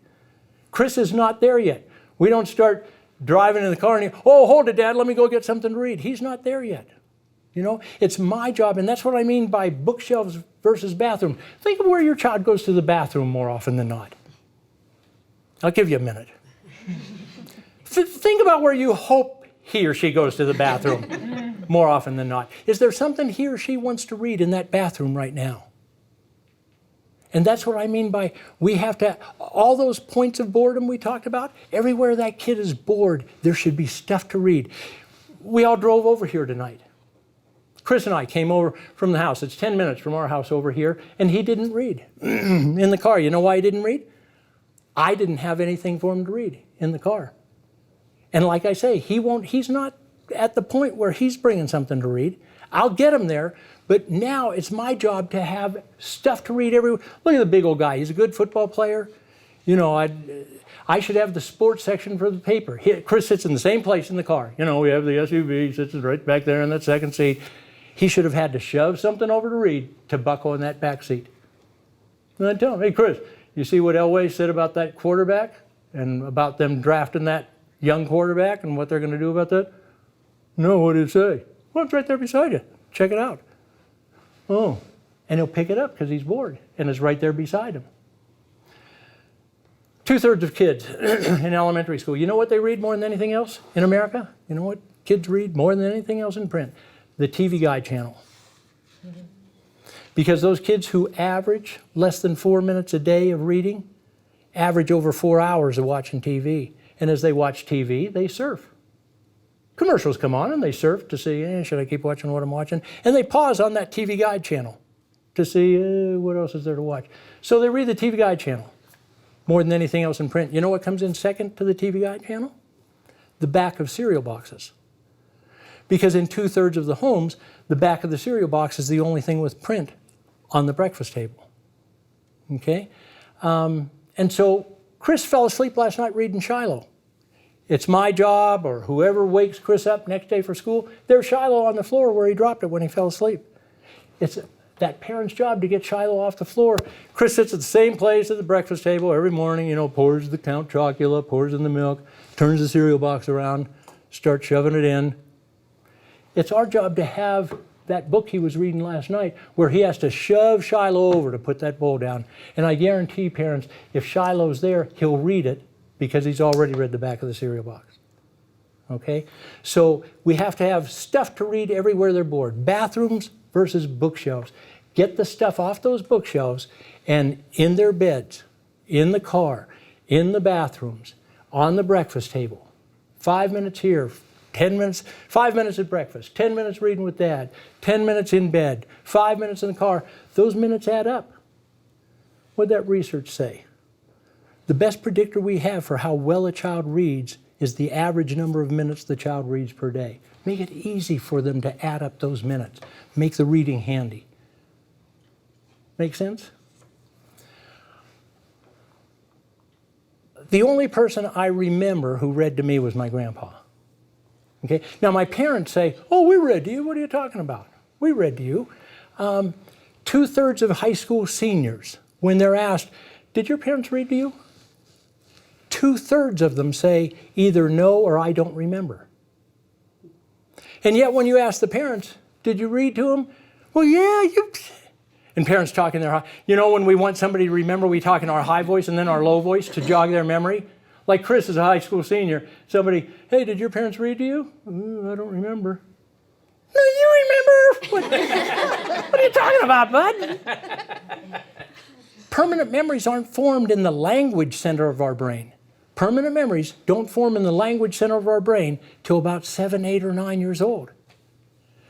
Chris is not there yet. We don't start driving in the car and hold it, Dad, let me go get something to read. He's not there yet. It's my job, and that's what I mean by bookshelves versus bathroom. Think of where your child goes to the bathroom more often than not. I'll give you a minute. Think about where you hope he or she goes to the bathroom more often than not. Is there something he or she wants to read in that bathroom right now? And that's what I mean by we have to, all those points of boredom we talked about, everywhere that kid is bored, there should be stuff to read. We all drove over here tonight. Chris and I came over from the house. It's 10 minutes from our house over here, and he didn't read in the car. You know why he didn't read? I didn't have anything for him to read in the car. And like I say, he's not at the point where he's bringing something to read. I'll get him there, but now it's my job to have stuff to read everywhere. Look at the big old guy. He's a good football player. I should have the sports section for the paper. Chris sits in the same place in the car. We have the SUV, sits right back there in that second seat. He should have had to shove something over to read to buckle in that back seat. And I tell him, hey, Chris, you see what Elway said about that quarterback and about them drafting that young quarterback and what they're going to do about that? No, what did it say? Well, it's right there beside you. Check it out. Oh, and he'll pick it up because he's bored, and it's right there beside him. 2/3 of kids in elementary school, you know what they read more than anything else in America? You know what kids read more than anything else in print? The TV Guide channel. Because those kids who average less than 4 minutes a day of reading average over 4 hours of watching TV. And as they watch TV, they surf. Commercials come on and they surf to see, should I keep watching what I'm watching? And they pause on that TV Guide channel to see what else is there to watch. So they read the TV Guide channel. more than anything else in print. You know what comes in second to the TV Guide channel? The back of cereal boxes. Because in 2/3 of the homes, the back of the cereal box is the only thing with print on the breakfast table. Okay? And so Chris fell asleep last night reading Shiloh. It's my job, or whoever wakes Chris up next day for school, there's Shiloh on the floor where he dropped it when he fell asleep. It's that parent's job to get Shiloh off the floor. Chris sits at the same place at the breakfast table every morning, pours the Count Chocula, pours in the milk, turns the cereal box around, starts shoving it in. It's our job to have that book he was reading last night where he has to shove Shiloh over to put that bowl down. And I guarantee parents, if Shiloh's there, he'll read it because he's already read the back of the cereal box. Okay? So we have to have stuff to read everywhere they're bored. Bathrooms versus bookshelves. Get the stuff off those bookshelves and in their beds, in the car, in the bathrooms, on the breakfast table. 5 minutes here, 10 minutes, 5 minutes at breakfast, 10 minutes reading with dad, 10 minutes in bed, 5 minutes in the car. Those minutes add up. What'd that research say? The best predictor we have for how well a child reads is the average number of minutes the child reads per day. Make it easy for them to add up those minutes. Make the reading handy. Make sense? The only person I remember who read to me was my grandpa. Okay? Now my parents say, "Oh, we read to you. What are you talking about? We read to you." 2/3 of high school seniors, when they're asked, "Did your parents read to you?" 2/3 of them say either no or I don't remember. And yet when you ask the parents, "Did you read to them?" "Well, yeah, you..." And parents talk in their high... when we want somebody to remember, we talk in our high voice and then our low voice to jog their memory. Like Chris is a high school senior. Somebody, "Hey, did your parents read to you?" "I don't remember." "No, you remember." What are you talking about, bud? Permanent memories aren't formed in the language center of our brain. Permanent memories don't form in the language center of our brain till about 7, 8, or 9 years old.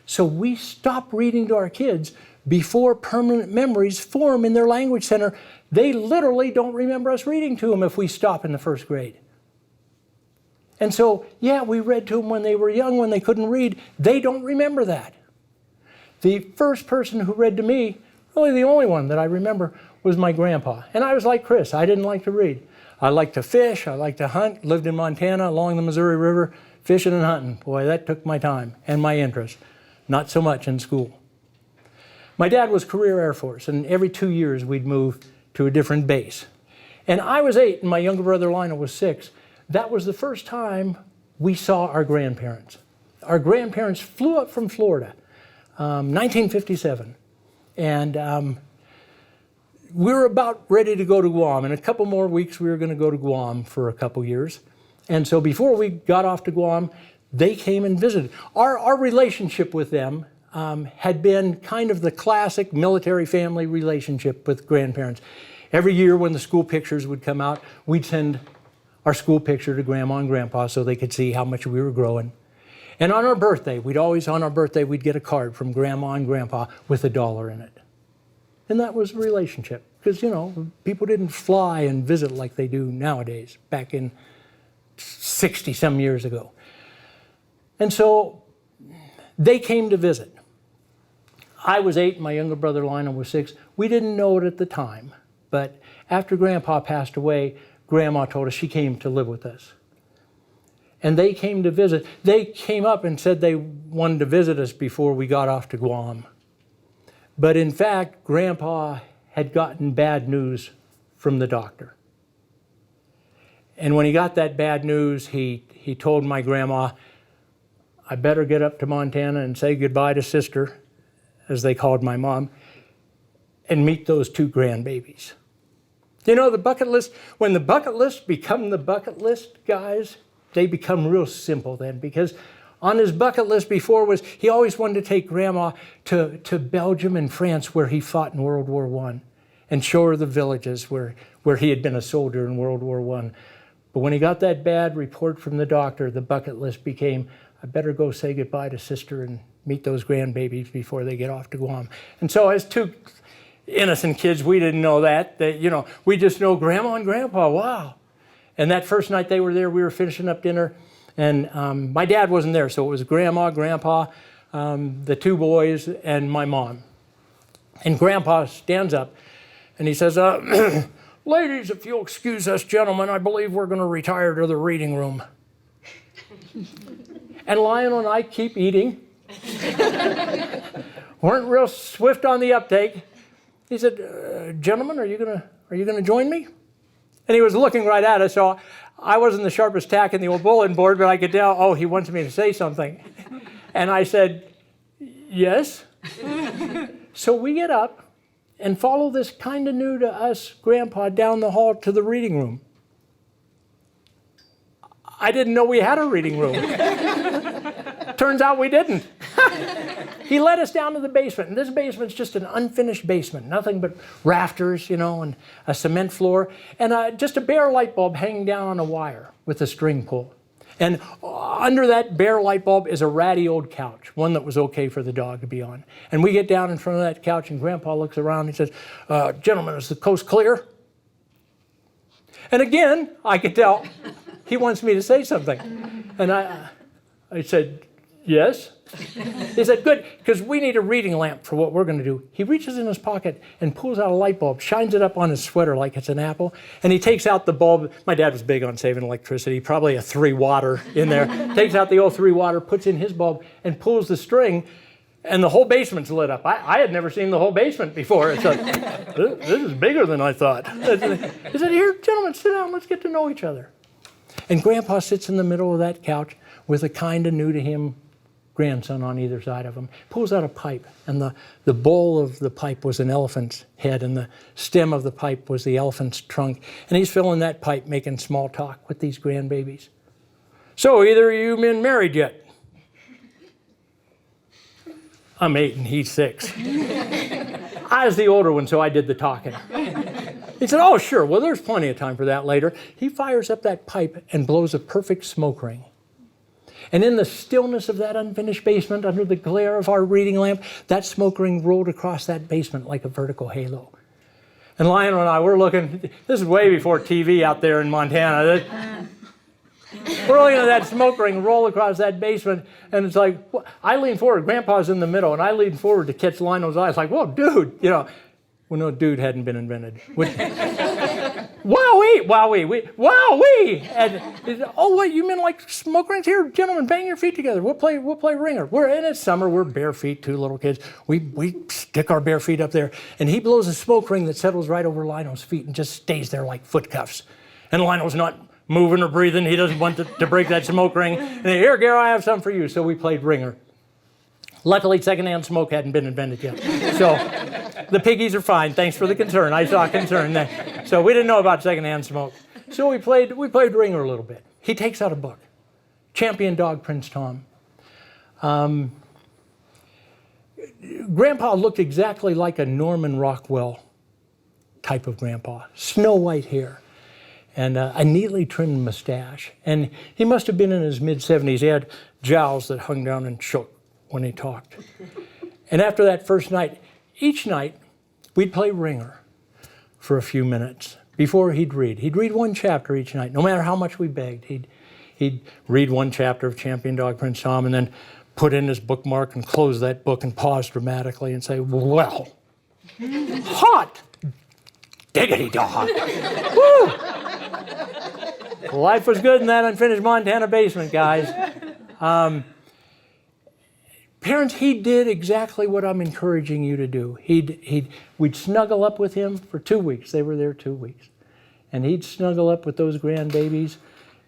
So we stop reading to our kids before permanent memories form in their language center. They literally don't remember us reading to them if we stop in the first grade. And so, yeah, we read to them when they were young, when they couldn't read. They don't remember that. The first person who read to me, really the only one that I remember, was my grandpa. And I was like Chris. I didn't like to read. I liked to fish. I liked to hunt. Lived in Montana along the Missouri River, fishing and hunting. Boy, that took my time and my interest. Not so much in school. My dad was career Air Force, and every 2 years we'd move to a different base. And I was 8, and my younger brother Lionel was 6. That was the first time we saw our grandparents. Our grandparents flew up from Florida, 1957. And we were about ready to go to Guam. In a couple more weeks, we were going to go to Guam for a couple years. And so before we got off to Guam, they came and visited. Our relationship with them had been kind of the classic military family relationship with grandparents. Every year when the school pictures would come out, we'd send our school picture to Grandma and Grandpa so they could see how much we were growing. And on our birthday, we'd get a card from Grandma and Grandpa with $1 in it. And that was a relationship. Because, people didn't fly and visit like they do nowadays, back in 60-some years ago. And so they came to visit. I was 8, my younger brother Lionel was 6. We didn't know it at the time, but after Grandpa passed away, Grandma told us she came to live with us. And they came to visit. They came up and said they wanted to visit us before we got off to Guam. But in fact, Grandpa had gotten bad news from the doctor. And when he got that bad news, he told my grandma, "I better get up to Montana and say goodbye to Sister," as they called my mom, "and meet those 2 grandbabies." The bucket list, when the bucket list become the bucket list, guys, they become real simple then, because on his bucket list before was he always wanted to take Grandma to Belgium and France where he fought in World War I and show her the villages where he had been a soldier in World War I. But when he got that bad report from the doctor, the bucket list became, "I better go say goodbye to Sister and meet those grandbabies before they get off to Guam." And so innocent kids, we didn't know that, we just know Grandma and Grandpa, wow. And that first night they were there, we were finishing up dinner, and my dad wasn't there, so it was Grandma, Grandpa, the two boys, and my mom. And Grandpa stands up, and he says, ladies, if you'll excuse us, gentlemen, I believe we're going to retire to the reading room. And Lionel and I keep eating. Weren't real swift on the uptake. He said, gentlemen, are you gonna join me? And he was looking right at us, so I wasn't the sharpest tack in the old bulletin board, but I could tell, oh, he wants me to say something. And I said, yes. So we get up and follow this kind of new to us Grandpa down the hall to the reading room. I didn't know we had a reading room. Turns out we didn't. He led us down to the basement, and this basement's just an unfinished basement, nothing but rafters, and a cement floor, and just a bare light bulb hanging down on a wire with a string pull. And under that bare light bulb is a ratty old couch, one that was okay for the dog to be on. And we get down in front of that couch, and Grandpa looks around and he says, gentlemen, is the coast clear? And again, I could tell he wants me to say something. And I said, yes. He said, good, because we need a reading lamp for what we're going to do. He reaches in his pocket and pulls out a light bulb, shines it up on his sweater like it's an apple, and he takes out the bulb. My dad was big on saving electricity, probably a 3-watter in there. Takes out the old 3-watter, puts in his bulb, and pulls the string, and the whole basement's lit up. I had never seen the whole basement before. It's like, this is bigger than I thought. He said, here, gentlemen, sit down, let's get to know each other. And Grandpa sits in the middle of that couch with a kind of new to him grandson on either side of him, pulls out a pipe, and the bowl of the pipe was an elephant's head, and the stem of the pipe was the elephant's trunk, and he's filling that pipe, making small talk with these grandbabies. So, either of you been married yet? I'm 8 and he's 6. I was the older one, so I did the talking. He said, oh, sure, well, there's plenty of time for that later. He fires up that pipe and blows a perfect smoke ring. And in the stillness of that unfinished basement, under the glare of our reading lamp, that smoke ring rolled across that basement like a vertical halo. And Lionel and I, we're looking, this is way before TV out there in Montana. We're looking at that smoke ring roll across that basement, and it's like, I lean forward, Grandpa's in the middle, and I lean forward to catch Lionel's eyes, like, whoa, dude, Well, no, dude hadn't been invented. Wowee, wowee, wowee! And he said, oh, what, you mean like smoke rings? Here, gentlemen, bang your feet together. We'll play ringer. It's summer, we're bare feet, 2 little kids. We stick our bare feet up there, and he blows a smoke ring that settles right over Lionel's feet and just stays there like foot cuffs. And Lionel's not moving or breathing. He doesn't want to break that smoke ring. And here, Gary, I have something for you. So we played ringer. Luckily, secondhand smoke hadn't been invented yet. So the piggies are fine. Thanks for the concern. I saw concern there. So we didn't know about secondhand smoke. So we played ringer a little bit. He takes out a book, Champion Dog Prince Tom. Grandpa looked exactly like a Norman Rockwell type of grandpa. Snow white hair and a neatly trimmed mustache. And he must have been in his mid-70s. He had jowls that hung down and shook when he talked. And after that first night, each night, we'd play ringer for a few minutes before he'd read. He'd read 1 chapter each night, no matter how much we begged. He'd read 1 chapter of Champion Dog Prince Tom and then put in his bookmark and close that book and pause dramatically and say, well, hot diggity dog. Woo! Life was good in that unfinished Montana basement, guys. Parents, he did exactly what I'm encouraging you to do. We'd snuggle up with him for 2 weeks. They were there 2 weeks. And he'd snuggle up with those grandbabies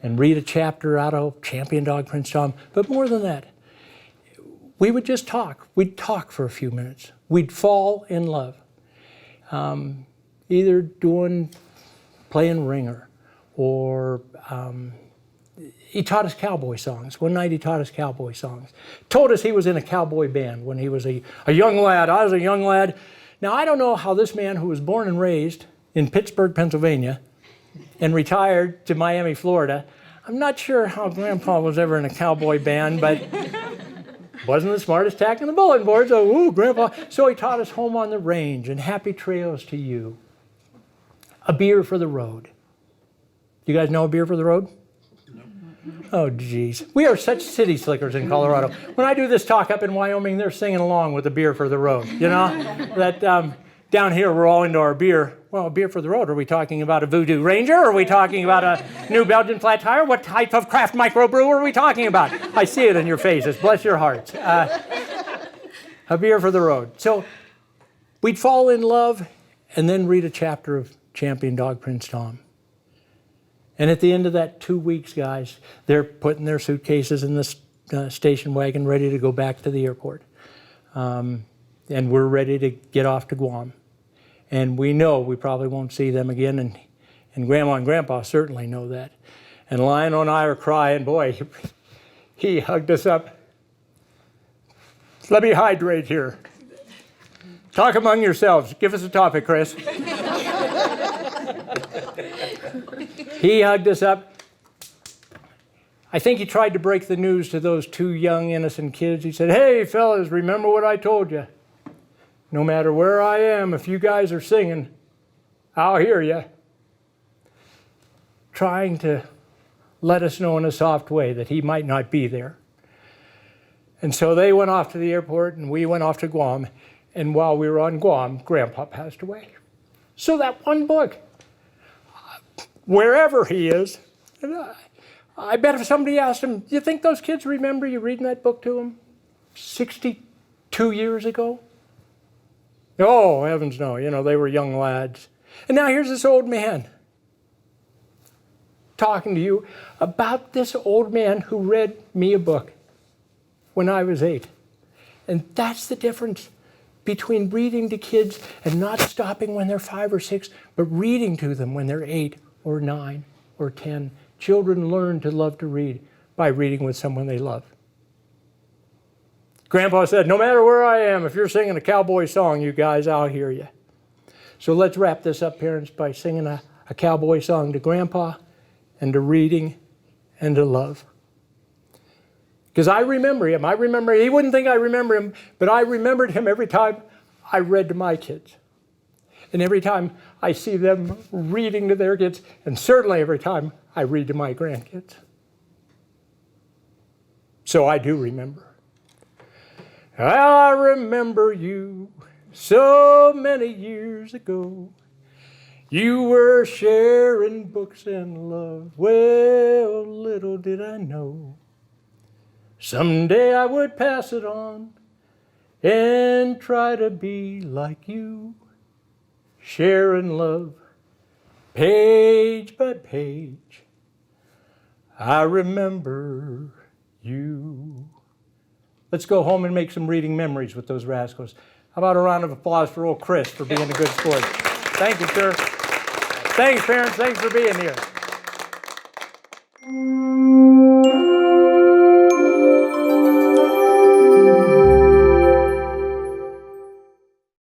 and read a chapter out of Champion Dog Prince Tom. But more than that, we would just talk. We'd talk for a few minutes. We'd fall in love. Either playing ringer or he taught us cowboy songs. One night he taught us cowboy songs. Told us he was in a cowboy band when he was a young lad. I was a young lad. Now, I don't know how this man who was born and raised in Pittsburgh, Pennsylvania, and retired to Miami, Florida, I'm not sure how Grandpa was ever in a cowboy band, but Wasn't the smartest tack in the bulletin board, so ooh, Grandpa. So he taught us Home on the Range and Happy Trails to You. A Beer for the Road. You guys know A Beer for the Road? Oh, geez. We are such city slickers in Colorado. When I do this talk up in Wyoming, they're singing along with A Beer for the Road. You know? That down here, we're all into our beer. Well, A Beer for the Road, are we talking about a Voodoo Ranger? Are we talking about a new Belgian flat tire? What type of craft microbrew are we talking about? I see it in your faces. Bless your hearts. A Beer for the Road. So we'd fall in love and then read a chapter of Champion Dog Prince Tom. And at the end of that 2 weeks, guys, they're putting their suitcases in the station wagon ready to go back to the airport. And we're ready to get off to Guam. And we know we probably won't see them again, and Grandma and Grandpa certainly know that. And Lionel and I are crying. Boy, he hugged us up. Let me hydrate here. Talk among yourselves. Give us a topic, Chris. He hugged us up. I think he tried to break the news to those two young, innocent kids. He said, "Hey, fellas, remember what I told you. No matter where I am, if you guys are singing, I'll hear you." Trying to let us know in a soft way that he might not be there. And so they went off to the airport, and we went off to Guam. And while we were on Guam, Grandpa passed away. So that one book, wherever he is, I bet if somebody asked him, "You think those kids remember you reading that book to them 62 years ago?" Oh, heavens no. You know, they were young lads. And now here's this old man talking to you about this old man who read me a book when I was 8. And that's the difference between reading to kids and not stopping when they're 5 or 6, but reading to them when they're 8 or 9 or 10. Children learn to love to read by reading with someone they love. Grandpa said, "No matter where I am, if you're singing a cowboy song, you guys, I'll hear you." So let's wrap this up, parents, by singing a cowboy song to Grandpa and to reading and to love. Because I remember him. He wouldn't think I remember him, but I remembered him every time I read to my kids. And every time I see them reading to their kids, and certainly every time I read to my grandkids. So I do remember. I remember you so many years ago. You were sharing books and love. Well, little did I know. Someday I would pass it on and try to be like you. Sharing love, page by page. I remember you. Let's go home and make some reading memories with those rascals. How about a round of applause for old Chris for being a good sport? Thank you, sir. Thanks, parents. Thanks for being here.